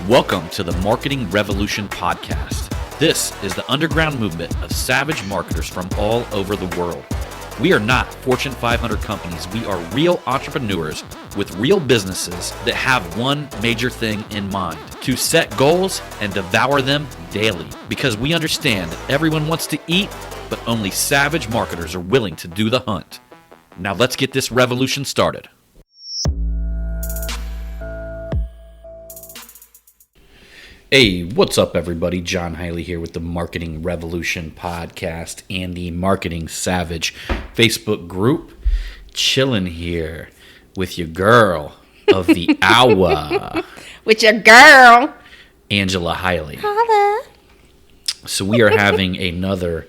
Welcome to the Marketing Revolution podcast. This is the underground movement of savage marketers from all over the world. We are not Fortune 500 companies. We are real entrepreneurs with real businesses that have one major thing in mind: to set goals and devour them daily. Because we understand that everyone wants to eat, but only savage marketers are willing to do the hunt. Now let's get this revolution started. Hey, what's up, everybody? John Highley here with the Marketing Revolution podcast and the Marketing Savage Facebook group. Chilling here with your girl of the hour. With your girl, Angela Highley. Holla. So we are having another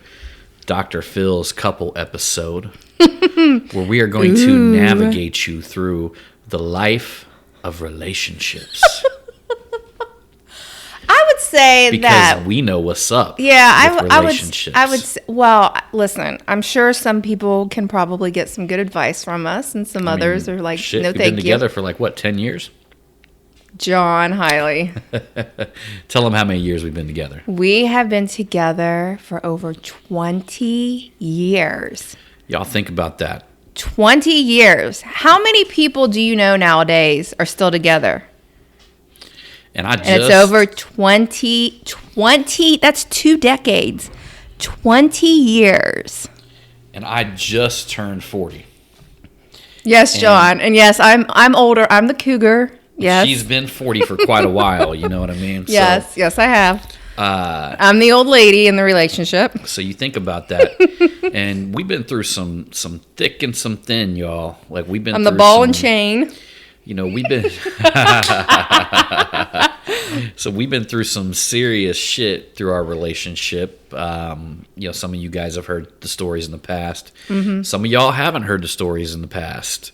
Dr. Phil's couple episode where we are going to navigate you through the life of relationships. I would say because that we know what's up. Yeah, with relationships. I would. Well, listen. I'm sure some people can probably get some good advice from us, and some others are like, shit, "No, we've thank been you." together for like what, 10 years? John Highley. Tell them how many years we've been together. We have been together for over 20 years. Y'all think about that. 20 years. How many people do you know nowadays are still together? And it's over 20, that's 2 decades, 20 years. And I just turned 40. Yes, John. And yes, I'm older. I'm the cougar. Yes. She's been 40 for quite a while, you know what I mean? Yes, yes, I have. I'm the old lady in the relationship. So you think about that. And we've been through some thick and some thin, y'all. Like we've been I'm through the ball and chain. You know, we've been so we've been through some serious shit through our relationship. You know, some of you guys have heard the stories in the past. Mm-hmm. Some of y'all haven't heard the stories in the past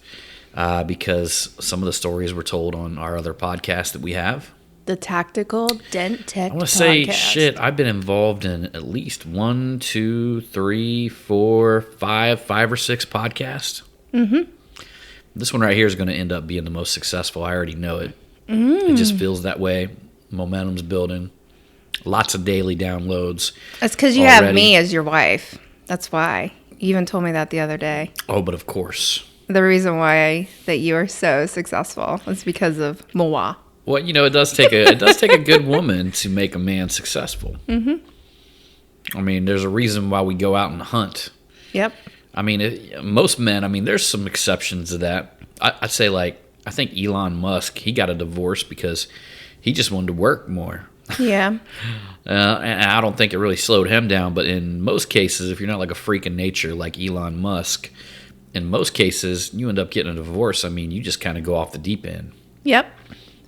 because some of the stories were told on our other podcast that we have. The Tactical Dent Tech. I want to say, shit, I've been involved in at least 1, 2, 3, 4, 5 or 6 podcasts. Mm-hmm. This one right here is going to end up being the most successful. I already know it. It just feels that way. Momentum's building. Lots of daily downloads. That's because you have me as your wife. That's why. You even told me that the other day. Oh, but of course. The reason why that you are so successful is because of moi. Well, you know, it does take a good woman to make a man successful. Mm-hmm. I mean, there's a reason why we go out and hunt. Yep. I mean, most men, I mean, there's some exceptions to that. I'd say, like, I think Elon Musk, he got a divorce because he just wanted to work more. Yeah. And I don't think it really slowed him down. But in most cases, if you're not like a freak in nature like Elon Musk, in most cases, you end up getting a divorce. I mean, you just kind of go off the deep end. Yep.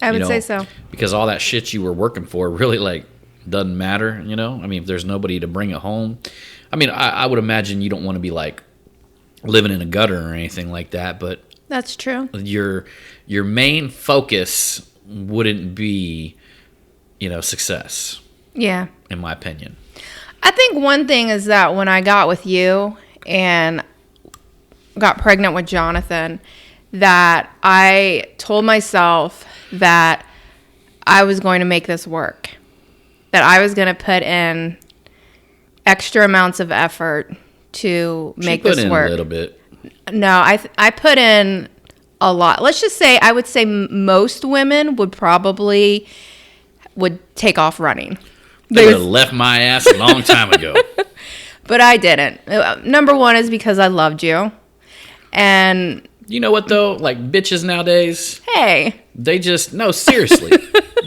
I would say so. Because all that shit you were working for really, like, doesn't matter, you know? I mean, if there's nobody to bring it home. I mean, I would imagine you don't want to be, like, living in a gutter or anything like that, but that's true. Your main focus wouldn't be, you know, success. Yeah. In my opinion. I think one thing is that when I got with you and got pregnant with Jonathan, that I told myself that I was going to make this work, that I was going to put in extra amounts of effort to make this work. She put in a little bit. No, I put in a lot. Let's just say I would say most women would take off running. They would have left my ass a long time ago. But I didn't. Number one is because I loved you. And you know what, though? Like, bitches nowadays. Hey. They just, no, seriously.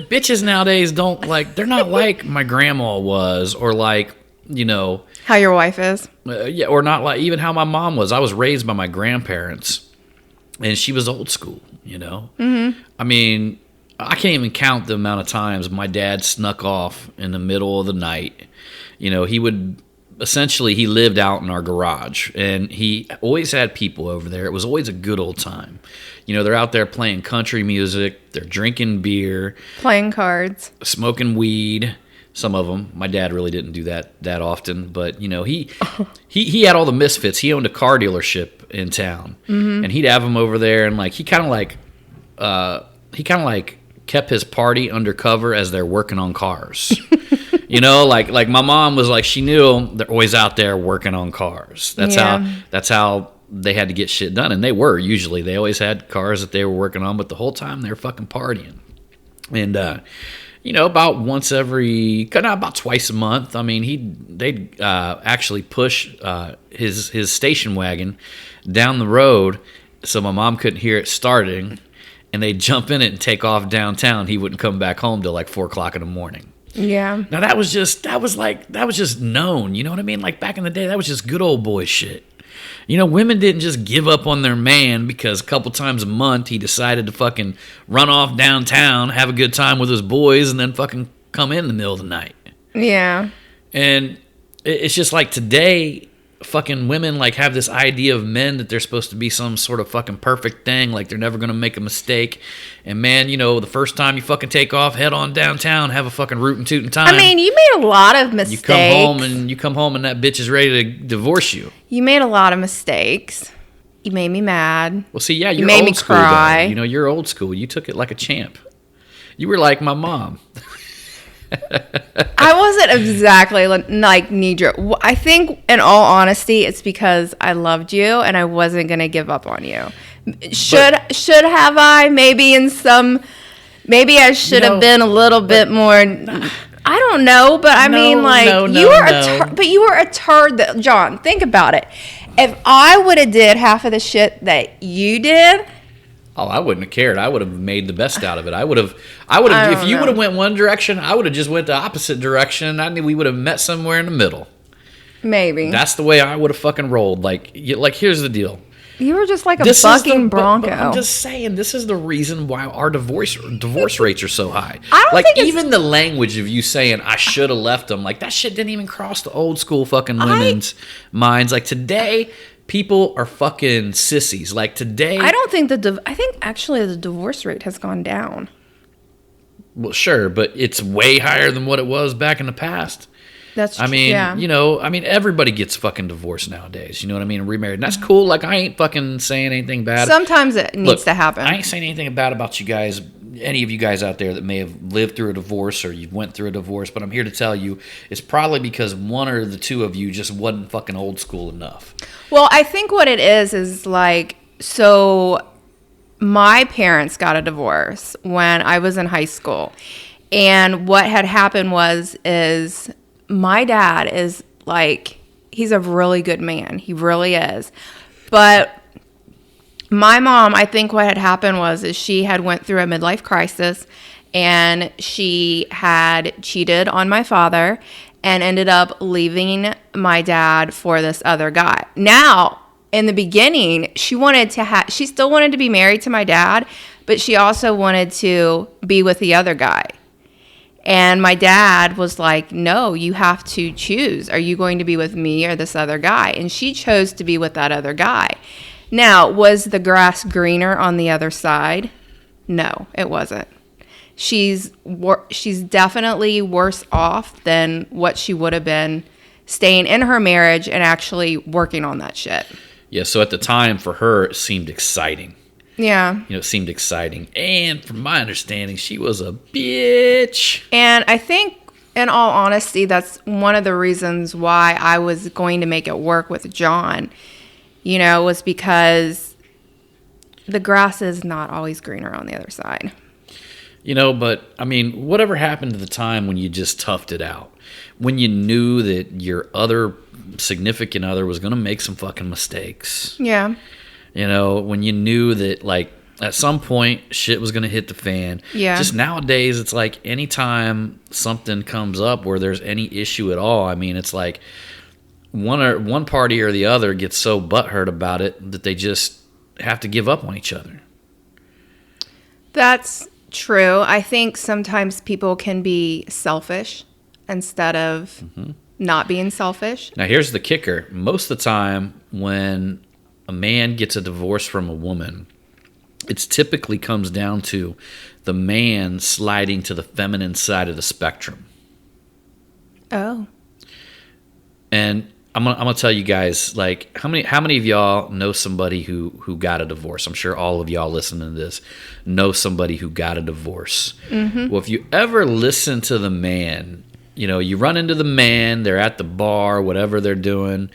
Bitches nowadays don't, like, they're not like my grandma was or like, you know. How your wife is. Yeah, or not like even how my mom was. I was raised by my grandparents, and she was old school, you know. Mm-hmm. I mean, I can't even count the amount of times my dad snuck off in the middle of the night. You know, he lived out in our garage, and he always had people over there. It was always a good old time. You know, they're out there playing country music, they're drinking beer, playing cards, smoking weed. Some of them. My dad really didn't do that often, but you know, he had all the misfits. He owned a car dealership in town, and he'd have them over there, and like he kind of like kept his party undercover as they're working on cars. You know, like my mom was like, she knew they're always out there working on cars. That's how they had to get shit done. And they always had cars that they were working on, but the whole time they were fucking partying. And, about about twice a month. I mean, they'd actually push his station wagon down the road so my mom couldn't hear it starting, and they'd jump in it and take off downtown. He wouldn't come back home till like 4 o'clock in the morning. Yeah. Now that was just known. You know what I mean? Like back in the day, that was just good old boy shit. Women didn't just give up on their man because a couple times a month he decided to fucking run off downtown, have a good time with his boys, and then fucking come in the middle of the night. Yeah. And it's just like today, fucking women like have this idea of men that they're supposed to be some sort of fucking perfect thing, like they're never going to make a mistake. And man, the first time you fucking take off, head on downtown, have a fucking rootin' tootin' time. I mean, you made a lot of mistakes. You come home and that bitch is ready to divorce you. You made a lot of mistakes. You made me mad. Well, see, yeah, you're made old me school. cry. You're old school. You took it like a champ. You were like my mom. I wasn't exactly like knee-jerk. I think, in all honesty, it's because I loved you and I wasn't going to give up on you. Should have I? Maybe I should have been a little bit more. I don't know, but you were a turd. John, think about it. If I would have did half of the shit that you did. Oh, I wouldn't have cared. I would have made the best out of it. I would have. If you would have went one direction, I would have just went the opposite direction. I knew we would have met somewhere in the middle. Maybe. That's the way I would have fucking rolled. Like here's the deal. You were just like a bucking bronco. But I'm just saying, this is the reason why our divorce rates are so high. I don't think even the language of you saying I should have left them, like that shit didn't even cross the old school fucking women's minds. Like today, people are fucking sissies. Like today, I don't think I think actually the divorce rate has gone down. Well, sure, but it's way higher than what it was back in the past. That's true. Everybody gets fucking divorced nowadays. You know what I mean? Remarried. And that's cool. Like, I ain't fucking saying anything bad. Sometimes it needs to happen. I ain't saying anything bad about you guys, any of you guys out there that may have lived through a divorce or you went through a divorce, but I'm here to tell you it's probably because one or the two of you just wasn't fucking old school enough. Well, I think what it is like, so my parents got a divorce when I was in high school. And what had happened is my dad is like, he's a really good man. He really is. But my mom, I think what had happened is she had went through a midlife crisis and she had cheated on my father and ended up leaving my dad for this other guy. Now, in the beginning, she still wanted to be married to my dad, but she also wanted to be with the other guy. And my dad was like, no, you have to choose. Are you going to be with me or this other guy? And she chose to be with that other guy. Now, was the grass greener on the other side? No, it wasn't. She's definitely worse off than what she would have been staying in her marriage and actually working on that shit. Yeah, so at the time, for her, it seemed exciting. Yeah. It seemed exciting. And from my understanding, she was a bitch. And I think, in all honesty, that's one of the reasons why I was going to make it work with John, was because the grass is not always greener on the other side. But, I mean, whatever happened to the time when you just toughed it out? When you knew that your other significant other was going to make some fucking mistakes? Yeah. When you knew that, like, at some point, shit was going to hit the fan. Yeah. Just nowadays, it's like anytime something comes up where there's any issue at all, I mean, it's like one party or the other gets so butthurt about it that they just have to give up on each other. That's true. I think sometimes people can be selfish instead of not being selfish. Now, here's the kicker. Most of the time when a man gets a divorce from a woman, it typically comes down to the man sliding to the feminine side of the spectrum. Oh. And I'm gonna tell you guys, like, how many of y'all know somebody who got a divorce? I'm sure all of y'all listening to this know somebody who got a divorce. Mm-hmm. Well, if you ever listen to the man, you run into the man, they're at the bar, whatever they're doing,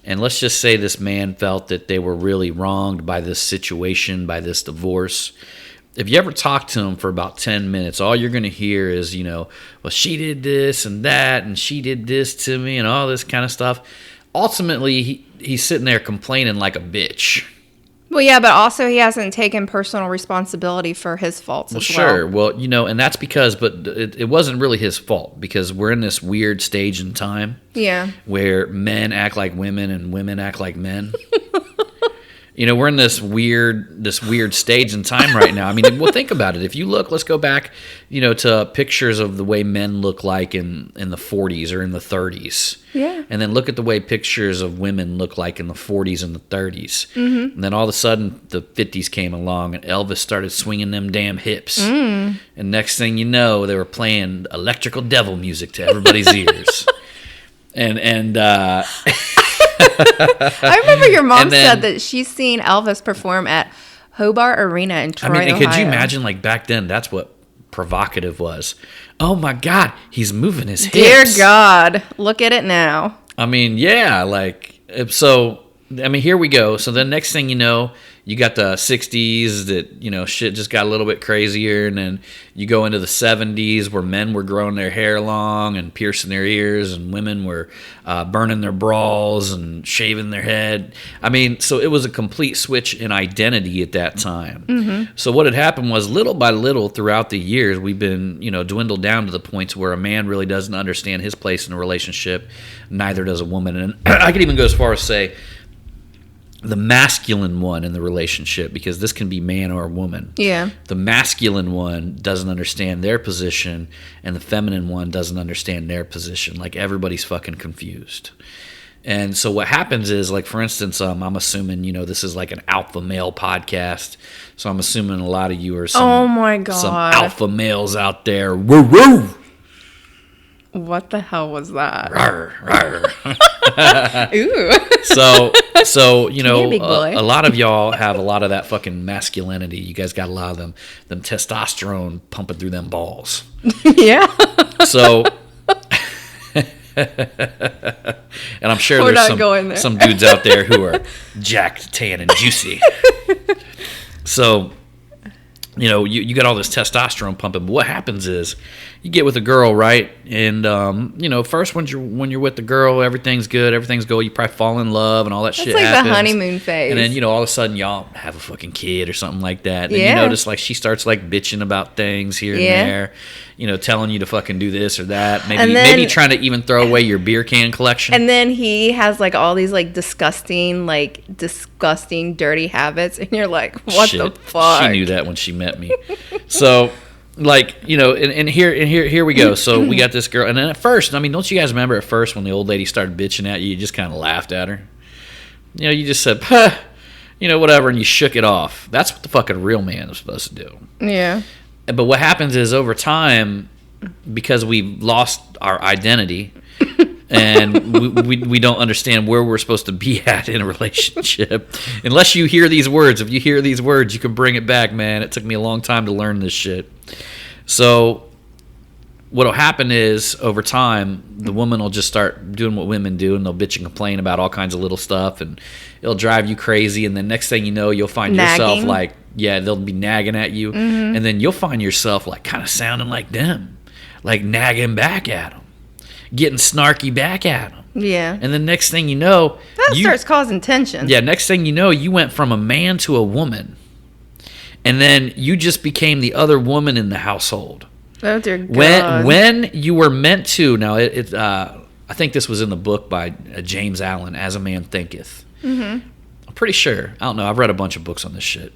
and let's just say this man felt that they were really wronged by this situation, by this divorce. If you ever talk to him for about 10 minutes, all you're going to hear is, well, she did this and that, and she did this to me, and all this kind of stuff. Ultimately, he's sitting there complaining like a bitch. Well, yeah, but also he hasn't taken personal responsibility for his faults as well. Sure. Well, and that's because, but it wasn't really his fault, because we're in this weird stage in time. Yeah. Where men act like women and women act like men. We're in this weird stage in time right now. I mean, well, think about it. If you look, let's go back, to pictures of the way men look like in the 40s or in the 30s. Yeah. And then look at the way pictures of women look like in the 40s and the 30s. Mm-hmm. And then all of a sudden, the 50s came along and Elvis started swinging them damn hips. Mm. And next thing you know, they were playing electrical devil music to everybody's ears. And I remember your mom said that she's seen Elvis perform at Hobart Arena in Troy, and Ohio. could you imagine, like, back then, that's what provocative was. Oh, my God, he's moving his hips. Dear God, look at it now. I mean, yeah, like, so, I mean, here we go. So then next thing you know, you got the 60s that, shit just got a little bit crazier. And then you go into the 70s where men were growing their hair long and piercing their ears, and women were burning their bras and shaving their head. I mean, so it was a complete switch in identity at that time. Mm-hmm. So what had happened was, little by little throughout the years, we've been, dwindled down to the points where a man really doesn't understand his place in a relationship. Neither does a woman. And I could even go as far as say, the masculine one in the relationship, because this can be man or woman. Yeah. The masculine one doesn't understand their position, and the feminine one doesn't understand their position. Like, everybody's fucking confused. And so what happens is, like, for instance, I'm assuming, this is like an alpha male podcast. So I'm assuming a lot of you are oh my God, some alpha males out there. Woo woo. What the hell was that? Rawr, rawr. Ooh. So a lot of y'all have a lot of that fucking masculinity. You guys got a lot of them testosterone pumping through them balls. Yeah. So, and I'm sure there's some dudes out there who are jacked, tan, and juicy. So, you got all this testosterone pumping, but what happens is you get with a girl, right? And first when you're with the girl, everything's good, everything's good. You probably fall in love and all that shit happens. It's like the honeymoon phase. And then all of a sudden y'all have a fucking kid or something like that. And you notice, like, she starts, like, bitching about things here and there. Telling you to fucking do this or that. Maybe trying to even throw away your beer can collection. And then he has, like, all these, like, disgusting, dirty habits. And you're like, what the fuck? She knew that when she met me. So, like, and here we go. So we got this girl. And then at first, I mean, don't you guys remember at first when the old lady started bitching at you, you just kind of laughed at her? You just said, whatever, and you shook it off. That's what the fucking real man is supposed to do. Yeah. But what happens is, over time, because we've lost our identity and we don't understand where we're supposed to be at in a relationship, unless you hear these words. If you hear these words, you can bring it back, man. It took me a long time to learn this shit. So what'll happen is, over time, the woman will just start doing what women do, and they'll bitch and complain about all kinds of little stuff, and it'll drive you crazy. And then next thing you know, you'll find yourself like, they'll be nagging at you, and then you'll find yourself, like, kind of sounding like them, like nagging back at them, getting snarky back at them. Yeah. And then next thing you know, that starts causing tension. Yeah. Next thing you know, you went from a man to a woman, and then you just became the other woman in the household. Oh dear God. When you were meant to. Now, I think this was in the book by James Allen, As a Man Thinketh. Mm-hmm. I'm pretty sure. I don't know. I've read a bunch of books on this shit.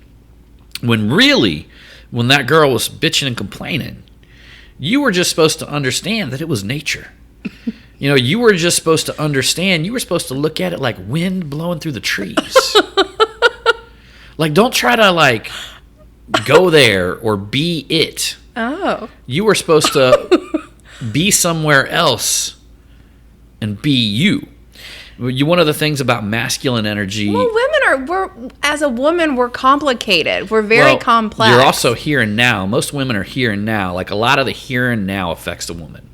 When that girl was bitching and complaining, you were just supposed to understand that it was nature. You were just supposed to understand. You were supposed to look at it like wind blowing through the trees. Like, don't try to, like, go there or be it. Oh. You were supposed to be somewhere else and be you. One of the things about masculine energy. Well, as a woman, we're complicated. We're very complex. You're also here and now. Most women are here and now. Like a lot of the here and now affects a woman.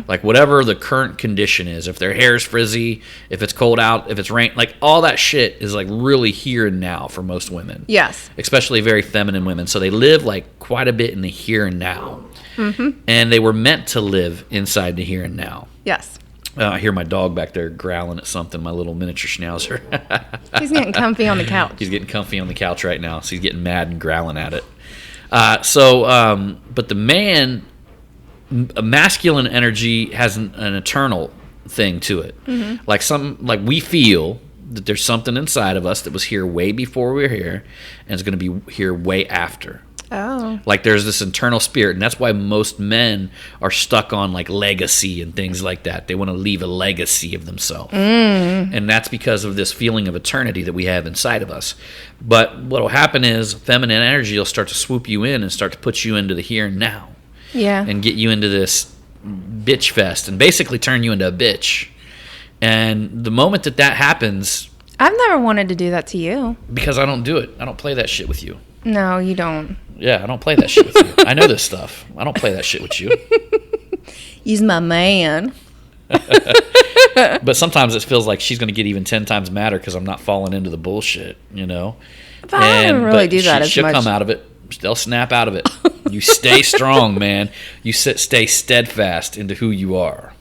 Like whatever the current condition is, if their hair's frizzy, if it's cold out, if it's rain, like all that shit is like really here and now for most women. Yes. Especially very feminine women. So they live like quite a bit in the here and now. And they were meant to live inside the here and now. Yes. I hear my dog back there growling at something, my little miniature schnauzer. He's getting comfy on the couch. He's getting comfy on the couch right now, so he's getting mad and growling at it. But the man, a masculine energy has an eternal thing to it. Like we feel that there's something inside of us that was here way before we were here, and is going to be here way after. Oh. Like there's this internal spirit, and that's why most men are stuck on like legacy and things like that. They want to leave a legacy of themselves. And that's because of this feeling of eternity that we have inside of us. But what will happen is feminine energy will start to swoop you in and start to put you into the here and now. Yeah. And get you into this bitch fest and basically turn you into a bitch. And the moment that happens... I've never wanted to do that to you. Because I don't do it. I don't play that shit with you. No, you don't. Yeah, I don't play that shit with you. I know this stuff. I don't play that shit with you. He's my man. But sometimes it feels like she's going to get even 10 times madder because I'm not falling into the bullshit, you know? But I don't really do that as much. She'll come out of it. They'll snap out of it. You stay strong, man. You stay steadfast into who you are.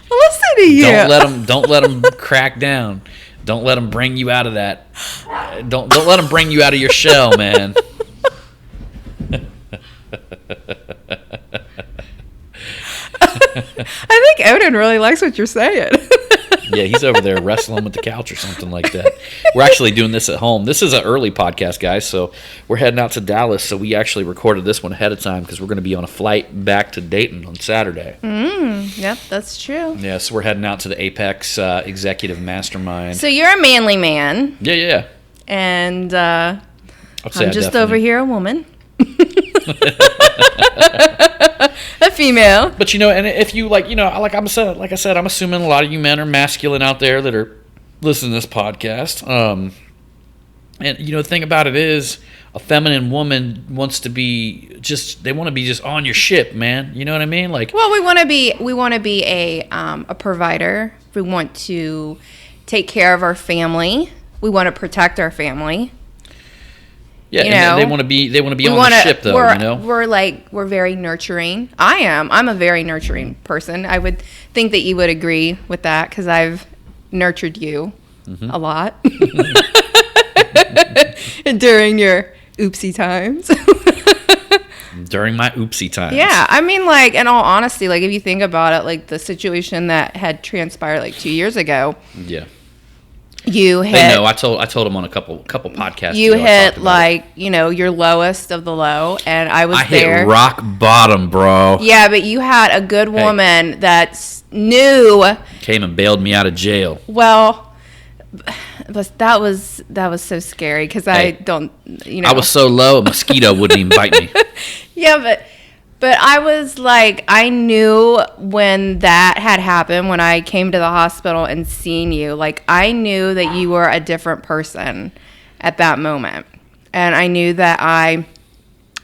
Listen to you. Don't let them crack down. Don't let them bring you out of that. Don't let them bring you out of your shell, man. I think Odin really likes what you're saying. Yeah, he's over there wrestling with the couch or something like that. We're actually doing this at home. This is an early podcast, guys, so we're heading out to Dallas, so we actually recorded this one ahead of time because we're going to be on a flight back to Dayton on Saturday. Yep, that's true. Yeah, so we're heading out to the Apex Executive Mastermind. So you're a manly man. Yeah. And I'm just over here a woman. A female. But and if you like I said, I'm assuming a lot of you men are masculine out there that are listening to this podcast. And the thing about it is, a feminine woman wants to be they want to be just on your ship, man. You know what I mean? Like, well, we want to be a provider. We want to take care of our family. We want to protect our family. Yeah, they want to be on the ship, though. We're very nurturing. I'm a very nurturing person. I would think that you would agree with that because I've nurtured you a lot during your oopsie times. During my oopsie times. Yeah, I mean, like, in all honesty, like if you think about it, like the situation that had transpired like 2 years ago. Yeah. You hit. They know. I told them on a couple podcasts. You hit your lowest of the low, and I was there. I hit rock bottom, bro. Yeah, but you had a good woman that knew. Came and bailed me out of jail. Well, that was so scary because I don't. I was so low, a mosquito wouldn't even bite me. Yeah, But I was like, I knew when that had happened, when I came to the hospital and seen you, like I knew that you were a different person at that moment. And I knew that I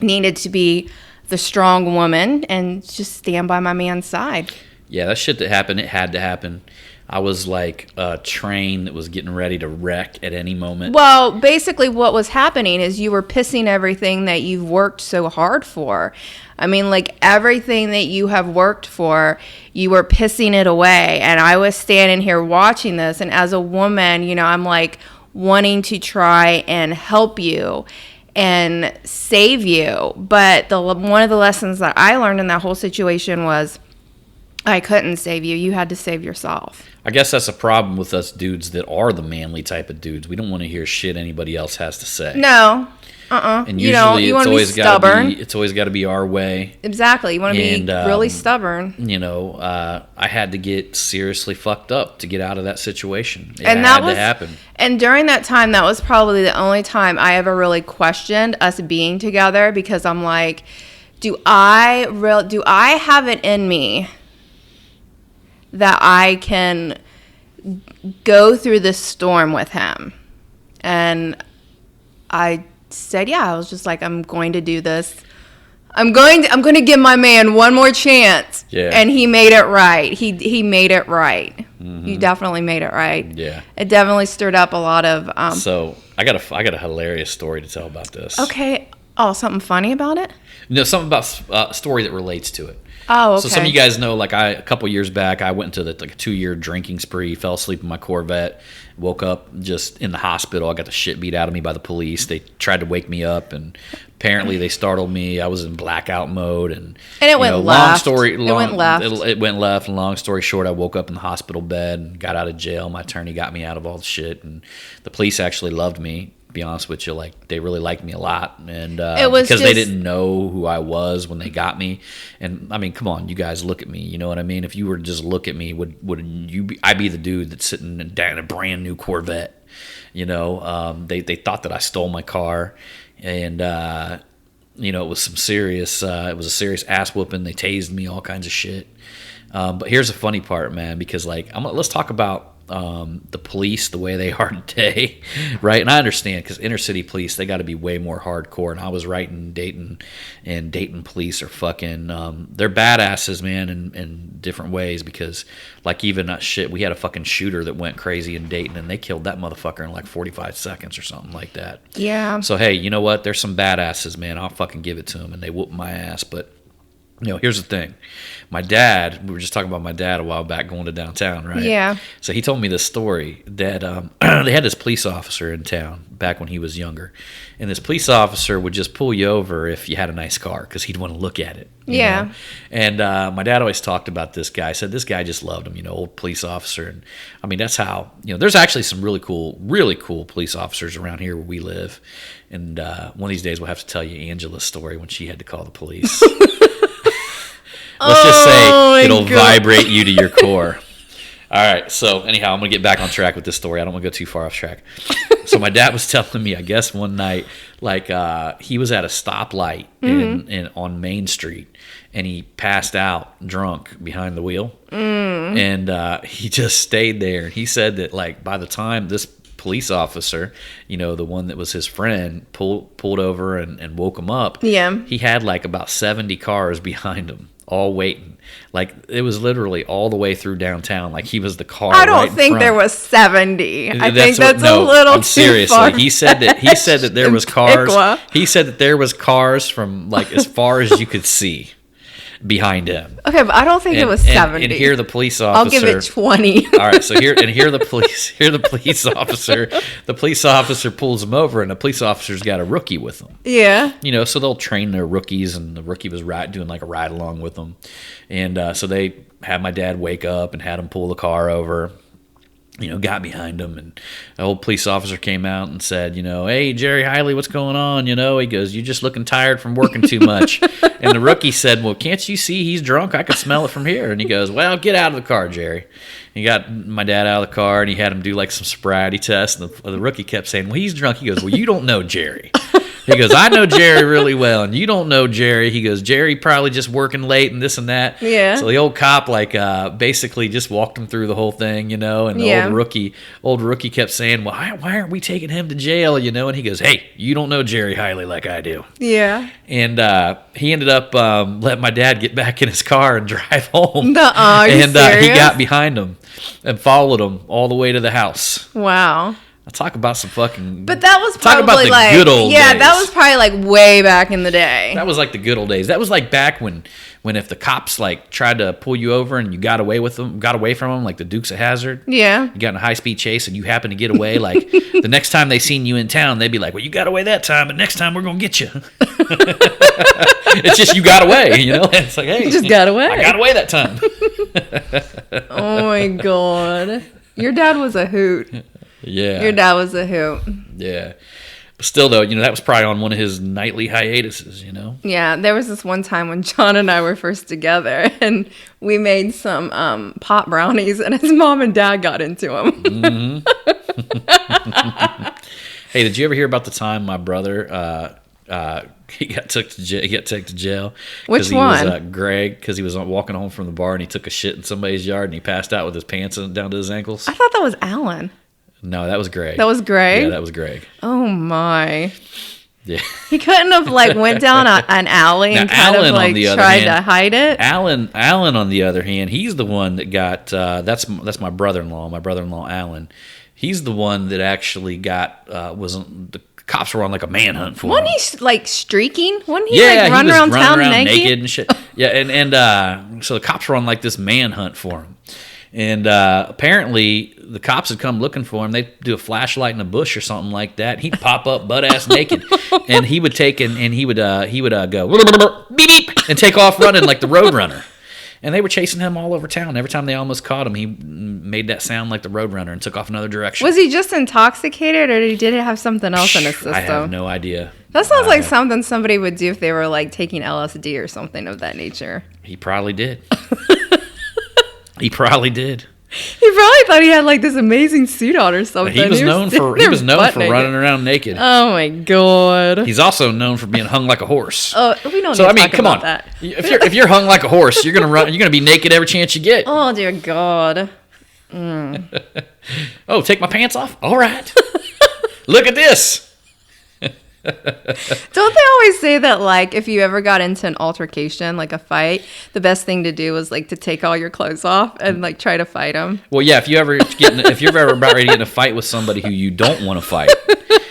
needed to be the strong woman and just stand by my man's side. Yeah, that shit that happened, it had to happen. I was like a train that was getting ready to wreck at any moment. Well, basically what was happening is you were pissing everything that you've worked so hard for. I mean, like everything that you have worked for, you were pissing it away. And I was standing here watching this. And as a woman, I'm like wanting to try and help you and save you. But one of the lessons that I learned in that whole situation was I couldn't save you. You had to save yourself. I guess that's a problem with us dudes that are the manly type of dudes. We don't want to hear shit anybody else has to say. No. And usually you want to be stubborn. It's always got to be our way. Exactly. You want to be really stubborn. I had to get seriously fucked up to get out of that situation. It had to happen. And during that time, that was probably the only time I ever really questioned us being together because I'm like, do I have it in me that I can go through this storm with him. And I said, yeah, I was just like, I'm going to do this. I'm going to give my man one more chance. Yeah. And he made it right. He made it right. Mm-hmm. You definitely made it right. Yeah. It definitely stirred up a lot of So I got a hilarious story to tell about this. Okay. Oh, something funny about it? No, something about a story that relates to it. Oh, okay. So some of you guys know, like a couple years back, I went into a 2-year drinking spree, fell asleep in my Corvette, woke up just in the hospital. I got the shit beat out of me by the police. They tried to wake me up, and apparently they startled me. I was in blackout mode, and it went left. It went left. It went left. And long story short, I woke up in the hospital bed and got out of jail. My attorney got me out of all the shit, and the police actually loved me. Be honest with you, like they really liked me a lot, and because they didn't know who I was when they got me. And I mean, come on, you guys, look at me. You know what I mean? If you were to just look at me, would you be? I'd be the dude that's sitting in a brand new Corvette. You know, they thought that I stole my car, and it was some serious. It was a serious ass whooping. They tased me, all kinds of shit. But here's the funny part, man, because let's talk about the police, the way they are today, right? And I understand, because inner city police, they got to be way more hardcore. And I was right in Dayton, and Dayton police are fucking, they're badasses, man, in different ways. Because even shit, we had a fucking shooter that went crazy in Dayton, and they killed that motherfucker in like 45 seconds or something like that. Yeah. So hey, you know what? There's some badasses, man. I'll fucking give it to them, and they whoop my ass. But here's the thing. My dad, we were just talking about my dad a while back going to downtown, right? Yeah. So he told me this story that they had this police officer in town back when he was younger. And this police officer would just pull you over if you had a nice car, because he'd want to look at it. You know? And my dad always talked about this guy. Said this guy just loved him, old police officer. And I mean, that's how, there's actually some really cool police officers around here where we live. And one of these days we'll have to tell you Angela's story when she had to call the police. Let's just say it'll vibrate you to your core. All right. So anyhow, I'm going to get back on track with this story. I don't want to go too far off track. So my dad was telling me, I guess one night, he was at a stoplight in on Main Street, and he passed out drunk behind the wheel. And he just stayed there. And he said that by the time this police officer, the one that was his friend, pulled over and woke him up, he had about 70 cars behind him, all waiting. It was literally all the way through downtown. He was the car. I don't think there was 70. I think that's a little too seriously far. He said that there was cars. He said that there was cars from as far as you could see behind him. Okay, but I don't think it was 70. And here the police officer. I'll give it 20. All right, so here the police officer. The police officer pulls him over, and the police officer's got a rookie with him. Yeah. So they'll train their rookies, and the rookie was doing a ride along with them, and so they had my dad wake up and had him pull the car over. Got behind him, and the old police officer came out and said, hey, Jerry Highley, what's going on? He goes, you're just looking tired from working too much. And the rookie said, well, can't you see he's drunk? I can smell it from here. And he goes, well, get out of the car, Jerry. He got my dad out of the car, and he had him do some sobriety test. And the rookie kept saying, well, he's drunk. He goes, well, you don't know Jerry. He goes, I know Jerry really well, and you don't know Jerry. He goes, Jerry probably just working late and this and that. Yeah. So the old cop basically just walked him through the whole thing, and the old rookie kept saying, well, why aren't we taking him to jail, And he goes, hey, you don't know Jerry Highley like I do. Yeah. And he ended up letting my dad get back in his car and drive home. Nuh-uh, and he got behind him and followed him all the way to the house. Wow. I talk about some fucking. But that was probably talk about the good old days. That was probably way back in the day. That was the good old days. That was back when if the cops tried to pull you over and you got away from them, like the Dukes of Hazzard. Yeah. You got in a high speed chase and you happened to get away. The next time they seen you in town, they'd be like, "Well, you got away that time, but next time we're gonna get you." It's just you got away, It's hey, you just got away. I got away that time. Oh my god, your dad was a hoot. Yeah. Your dad was a hoot. Yeah. But still, though, that was probably on one of his nightly hiatuses, Yeah, there was this one time when John and I were first together, and we made some pot brownies, and his mom and dad got into them. Hey, did you ever hear about the time my brother he got took to jail. Which he one? Was Greg, because he was walking home from the bar and he took a shit in somebody's yard and he passed out with his pants down to his ankles. I thought that was Alan. No, that was Greg. That was Greg? Yeah, that was Greg. Oh, my. Yeah. He couldn't have, went down an alley and now, kind Alan, of, tried to hide it? Alan, on the other hand, he's the one that got, that's my brother-in-law, Alan. He's the one that actually got, the cops were on, a manhunt for him. Wasn't he, streaking? Wasn't he, he running was around town naked? naked And shit. Yeah, and so the cops were on, this manhunt for him. And apparently the cops had come looking for him. They'd do a flashlight in a bush or something like that. He'd pop up butt-ass naked. And he would take and he would go, beep, beep, and take off running like the Roadrunner. And they were chasing him all over town. Every time they almost caught him, he made that sound like the Roadrunner and took off another direction. Was he just intoxicated, or did he have something else in his system? I have no idea. That sounds like something somebody would do if they were, taking LSD or something of that nature. He probably did. He probably did. He probably thought he had this amazing suit on or something. He was known for running around naked. Oh my god. He's also known for being hung like a horse. Oh, we don't. So need to talk come about on. That. If you're hung like a horse, you're gonna run. You're gonna be naked every chance you get. Oh dear God. Oh, take my pants off. All right. Look at this. Don't they always say that if you ever got into an altercation, a fight, the best thing to do was to take all your clothes off and try to fight them? Well, yeah. If you're ever about ready to get in a fight with somebody who you don't want to fight,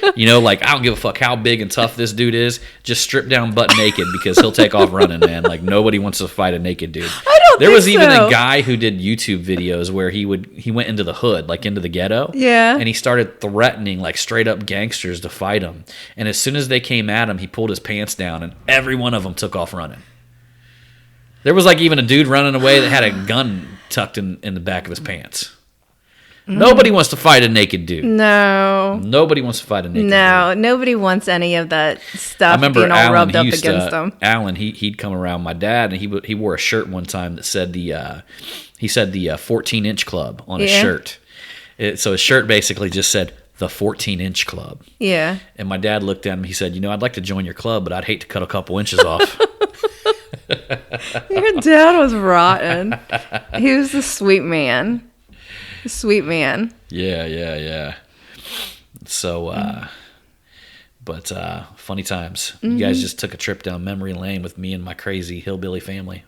I don't give a fuck how big and tough this dude is, just strip down butt naked because he'll take off running, man. Nobody wants to fight a naked dude. There was even a guy who did YouTube videos where he went into the hood, into the ghetto. Yeah. And he started threatening straight up gangsters to fight him. And as soon as they came at him, he pulled his pants down and every one of them took off running. There was even a dude running away that had a gun tucked in the back of his pants. Nobody wants to fight a naked dude. No. Nobody wants to fight a naked dude. No, nobody wants any of that stuff being all Alan, rubbed up against them. Alan, he'd come around my dad, and he wore a shirt one time that said the 14-inch club on his shirt. So his shirt basically just said the 14-inch club. Yeah. And my dad looked at him. He said, I'd like to join your club, but I'd hate to cut a couple inches off. Your dad was rotten. He was a sweet man. Sweet man. Yeah. So, but funny times. You guys just took a trip down memory lane with me and my crazy hillbilly family.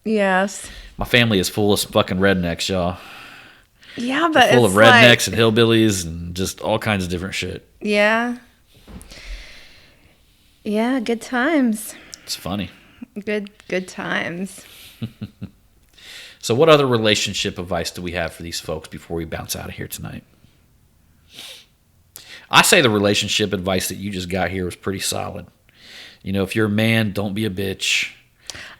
Yes. My family is full of fucking rednecks, y'all. Yeah, but full of rednecks and hillbillies and just all kinds of different shit. Yeah. Yeah, good times. It's funny. Good times. So what other relationship advice do we have for these folks before we bounce out of here tonight? I say the relationship advice that you just got here was pretty solid. If you're a man, don't be a bitch.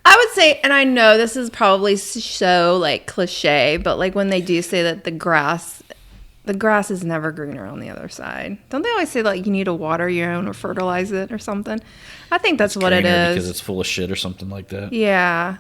I would say, and I know this is probably so cliche, but when they do say that the grass is never greener on the other side. Don't they always say you need to water your own or fertilize it or something? I think that's what it is. Because it's full of shit or something like that. Yeah.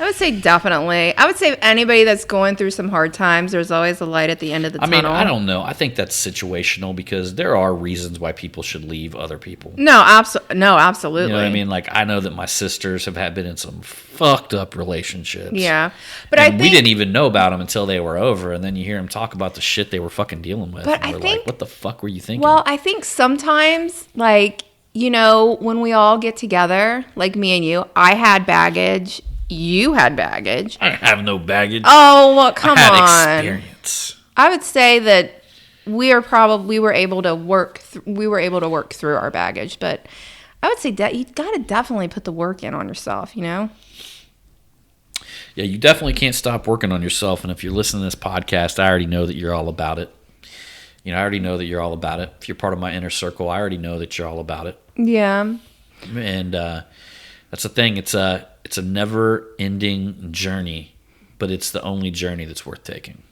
I would say definitely. I would say anybody that's going through some hard times, there's always a light at the end of the tunnel. I don't know. I think that's situational because there are reasons why people should leave other people. No, absolutely. You know what I mean? I know that my sisters have been in some fucked up relationships. Yeah. But we didn't even know about them until they were over, and then you hear them talk about the shit they were fucking dealing with. But and we're like, what the fuck were you thinking? Well, I think sometimes, when we all get together, me and you, I had baggage. You had baggage. I have no baggage. Oh, well, come on. I had experience. I would say that we were able to work through our baggage, but I would say that you got to definitely put the work in on yourself, Yeah, you definitely can't stop working on yourself, and if you're listening to this podcast, I already know that you're all about it. I already know that you're all about it. If you're part of my inner circle, I already know that you're all about it. Yeah. And that's the thing. It's a never-ending journey, but it's the only journey that's worth taking.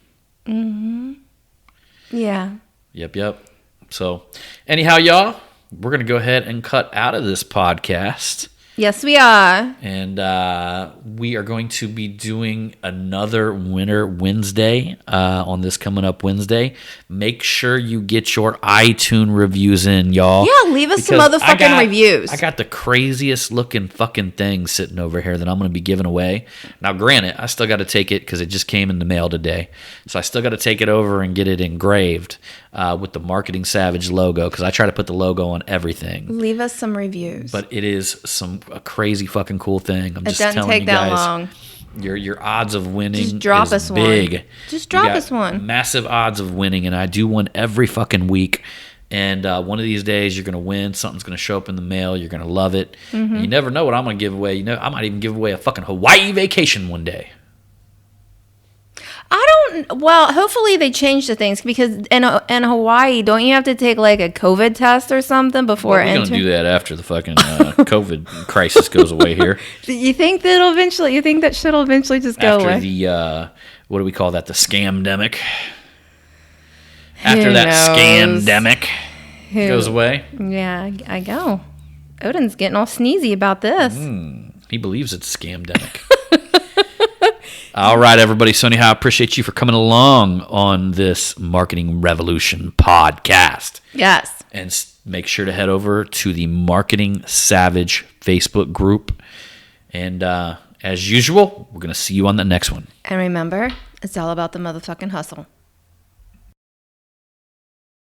Mm-hmm. Yeah. Yep. So, anyhow, y'all, we're going to go ahead and cut out of this podcast. Yes, we are. And we are going to be doing another Winter Wednesday on this coming up Wednesday. Make sure you get your iTunes reviews in, y'all. Yeah, leave us some motherfucking reviews. I got the craziest looking fucking thing sitting over here that I'm going to be giving away. Now, granted, I still got to take it because it just came in the mail today. So I still got to take it over and get it engraved with the Marketing Savage logo, because I try to put the logo on everything. Leave us some reviews. But it is a crazy fucking cool thing. I'm just doesn't telling take you that guys, long. Your odds of winning Just drop is us big. one. Just drop us one. Massive odds of winning, and I do one every fucking week. And one of these days, you're going to win. Something's going to show up in the mail. You're going to love it. Mm-hmm. You never know what I'm going to give away. I might even give away a fucking Hawaii vacation one day. Well, hopefully they change the things, because in Hawaii, don't you have to take like a COVID test or something before entering? We're going to do that after the fucking COVID crisis goes away here. You think that shit'll eventually just go away? After the, what do we call that? The scamdemic. After that scamdemic goes away. Yeah, I go. Odin's getting all sneezy about this. He believes it's a scamdemic. All right, everybody. So anyhow, I appreciate you for coming along on this Marketing Revolution podcast. Yes. And make sure to head over to the Marketing Savage Facebook group. And as usual, we're going to see you on the next one. And remember, it's all about the motherfucking hustle.